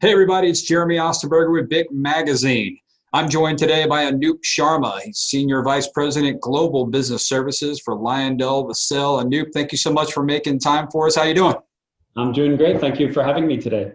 Hey everybody, it's Jeremy Ostenberger with Big Magazine. I'm joined today by Anoop Sharma. He's Senior Vice President, Global Business Services for LyondellBasell. Anoop, thank you so much for making time for us. How you doing? I'm doing great. Thank you for having me today.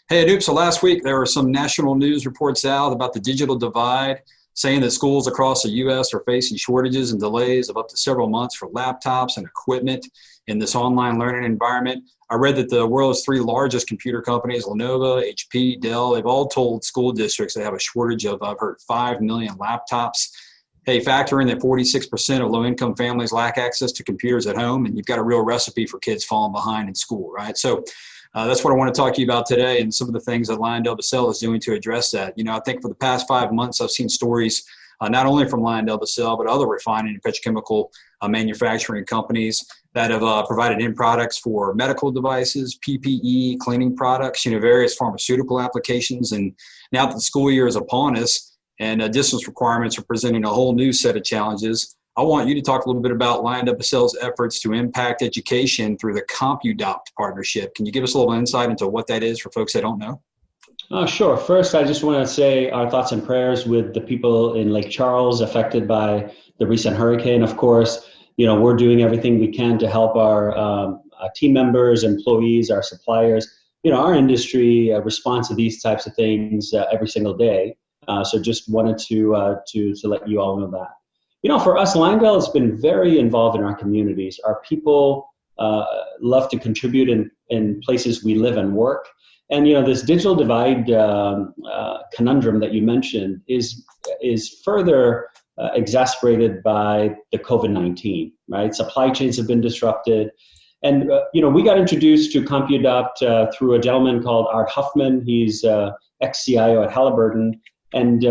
Hey Anoop, so last week there were some national news reports out about the digital divide, saying that schools across the U.S. are facing shortages and delays of up to several months for laptops and equipment in this online learning environment. I read that the world's three largest computer companies, Lenovo, HP, Dell, they've all told school districts they have a shortage of, I've heard, 5 million laptops. Hey, factor in that 46% of low-income families lack access to computers at home, and you've got a real recipe for kids falling behind in school, right? So that's what I want to talk to you about today and some of the things that LyondellBasell is doing to address that. You know, I think for the past 5 months, I've seen stories not only from LyondellBasell, but other refining and petrochemical manufacturing companies that have provided end products for medical devices, PPE, cleaning products, various pharmaceutical applications. And now that the school year is upon us and distance requirements are presenting a whole new set of challenges, I want you to talk a little bit about LyondellBasell's efforts to impact education through the Comp-U-Dopt partnership. Can you give us a little insight into what that is for folks that don't know? Sure. First, I just want to say our thoughts and prayers with the people in Lake Charles affected by the recent hurricane. Of course, we're doing everything we can to help our team members, employees, our suppliers. Our industry responds to these types of things every single day. So just wanted to let you all know that. For us, Lyondell has been very involved in our communities. Our people love to contribute in places we live and work. And this digital divide conundrum that you mentioned is further exacerbated by the COVID-19, right? Supply chains have been disrupted. And, we got introduced to Comp-U-Dopt through a gentleman called Art Huffman. He's ex-CIO at Halliburton. And,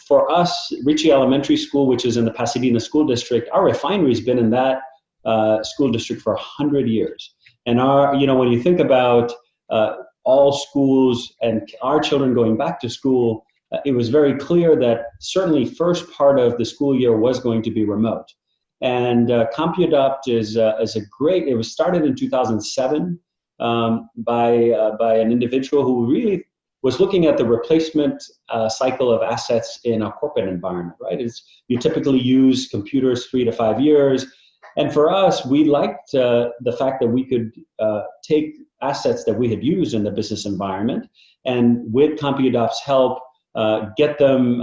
for us, Richey Elementary School, which is in the Pasadena School District, our refinery's been in that school district for 100 years. And when you think about all schools and our children going back to school, it was very clear that certainly first part of the school year was going to be remote. And Comp-U-Dopt is a great, it was started in 2007 by an individual who really was looking at the replacement cycle of assets in a corporate environment, right? You typically use computers 3 to 5 years. And for us, we liked the fact that we could take assets that we had used in the business environment and with Comp-U-Dopt's help, get them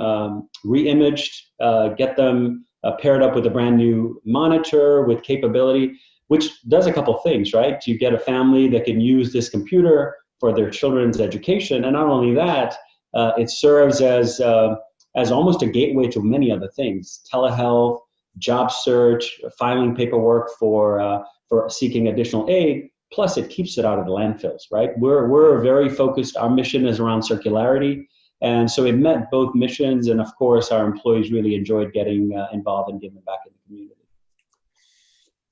re-imaged, get them paired up with a brand new monitor with capability, which does a couple things, right? You get a family that can use this computer for their children's education. And not only that, it serves as almost a gateway to many other things, telehealth, job search, filing paperwork for seeking additional aid, plus it keeps it out of the landfills, right? We're very focused, our mission is around circularity, and so it met both missions, and of course our employees really enjoyed getting involved and giving back in the community.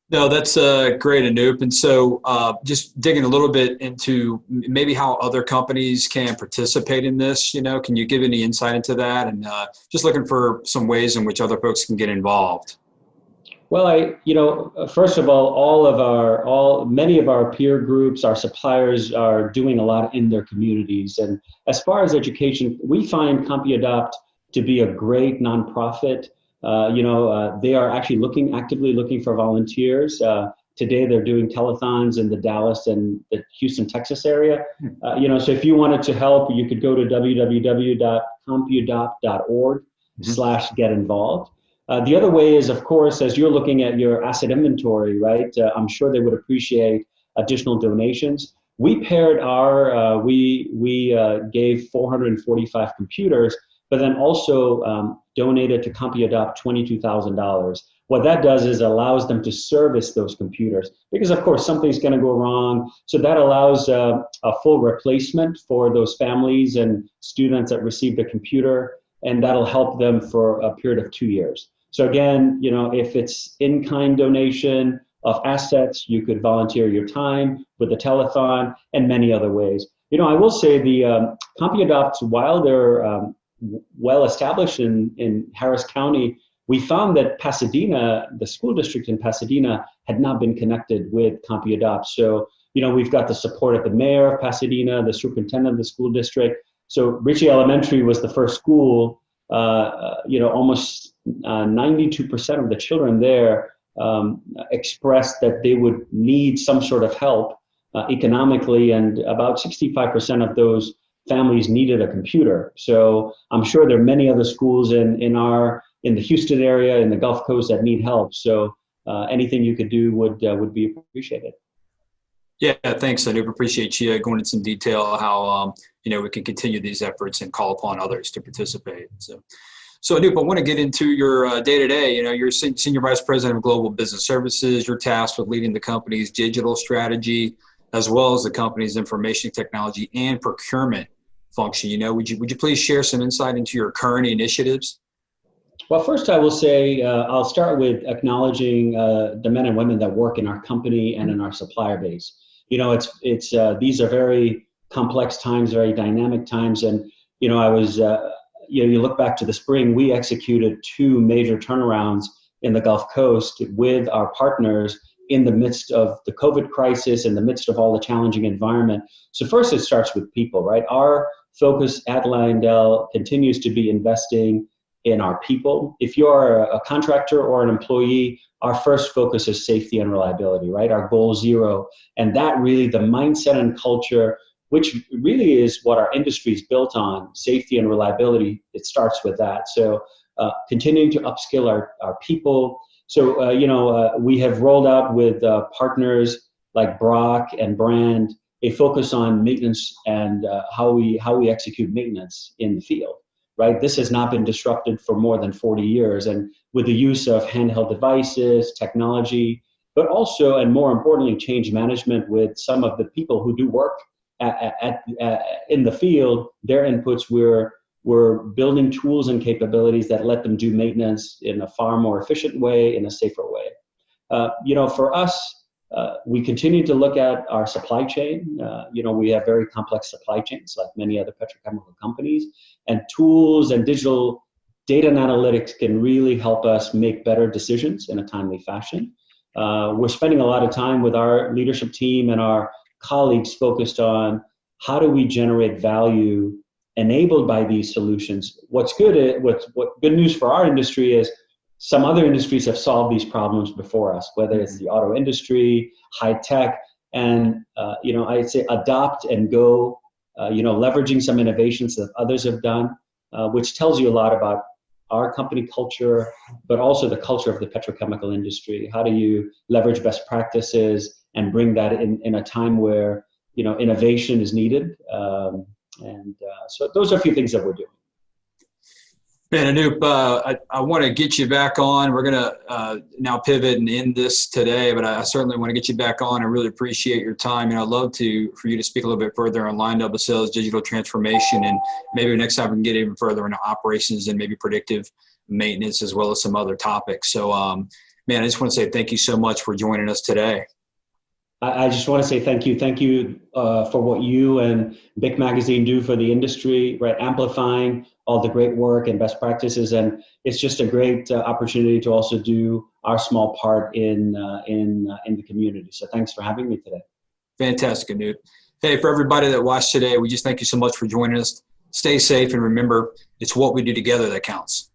No, that's great, Anoop. And so just digging a little bit into maybe how other companies can participate in this, can you give any insight into that? And just looking for some ways in which other folks can get involved. Well, first of all, many of our peer groups, our suppliers are doing a lot in their communities. And as far as education, we find Comp-U-Dopt to be a great nonprofit. They are actually actively looking for volunteers. Today they're doing telethons in the Dallas and the Houston, Texas area. So if you wanted to help, you could go to www.compudopt.org/get involved. The other way is, of course, as you're looking at your asset inventory, right? I'm sure they would appreciate additional donations. We paired we gave 445 computers, but then also donated to Comp-U-Dopt $22,000. What that does is allows them to service those computers because, of course, something's going to go wrong. So that allows a full replacement for those families and students that receive the computer, and that'll help them for a period of 2 years. So again, if it's in-kind donation of assets, you could volunteer your time with the telethon and many other ways. I will say the Comp-U-Dopt, while they're well established in Harris County, we found that Pasadena, the school district in Pasadena, had not been connected with Comp-U-Dopt. So we've got the support of the mayor of Pasadena, the superintendent of the school district. So Richey Elementary was the first school. Almost 92% of the children there expressed that they would need some sort of help economically, and about 65% of those families needed a computer. So I'm sure there are many other schools in the Houston area, in the Gulf Coast, that need help. So anything you could do would be appreciated. Yeah, thanks. I do appreciate you going into some detail how we can continue these efforts and call upon others to participate. So Anup, I want to get into your day-to-day. You're Senior Vice President of Global Business Services. You're tasked with leading the company's digital strategy, as well as the company's information technology and procurement function. Would you please share some insight into your current initiatives? Well, first I will say, I'll start with acknowledging the men and women that work in our company and in our supplier base. These are very complex times, very dynamic times. And, I was, you look back to the spring, we executed 2 major turnarounds in the Gulf Coast with our partners in the midst of the COVID crisis, in the midst of all the challenging environment. So first it starts with people, right? Our focus at Lyondell continues to be investing in our people. If you're a contractor or an employee, our first focus is safety and reliability, right? Our goal 0. And that really, the mindset and culture, which really is what our industry is built on, safety and reliability, it starts with that. So continuing to upskill our people. So, we have rolled out with partners like Brock and Brand a focus on maintenance and how we execute maintenance in the field. Right, this has not been disrupted for more than 40 years, and with the use of handheld devices, technology, but also, and more importantly, change management with some of the people who do work in the field. Their inputs, we're building tools and capabilities that let them do maintenance in a far more efficient way, in a safer way. For us, we continue to look at our supply chain. We have very complex supply chains like many other petrochemical companies, and tools and digital data and analytics can really help us make better decisions in a timely fashion. We're spending a lot of time with our leadership team and our colleagues focused on how do we generate value enabled by these solutions. What good news for our industry is some other industries have solved these problems before us, whether it's the auto industry, high tech, and I'd say adopt and go, leveraging some innovations that others have done, which tells you a lot about our company culture, but also the culture of the petrochemical industry. How do you leverage best practices and bring that in a time where innovation is needed? So those are a few things that we're doing. Man, Anup, I want to get you back on. We're going to now pivot and end this today, but I certainly want to get you back on. I really appreciate your time, and I'd love for you to speak a little bit further on LyondellBasell's digital transformation, and maybe next time we can get even further into operations and maybe predictive maintenance as well as some other topics. So, man, I just want to say thank you so much for joining us today. I just want to say thank you. Thank you for what you and BIC Magazine do for the industry, right? Amplifying all the great work and best practices. And it's just a great opportunity to also do our small part in the community. So thanks for having me today. Fantastic, Anup. Hey, for everybody that watched today, we just thank you so much for joining us. Stay safe, and remember, it's what we do together that counts.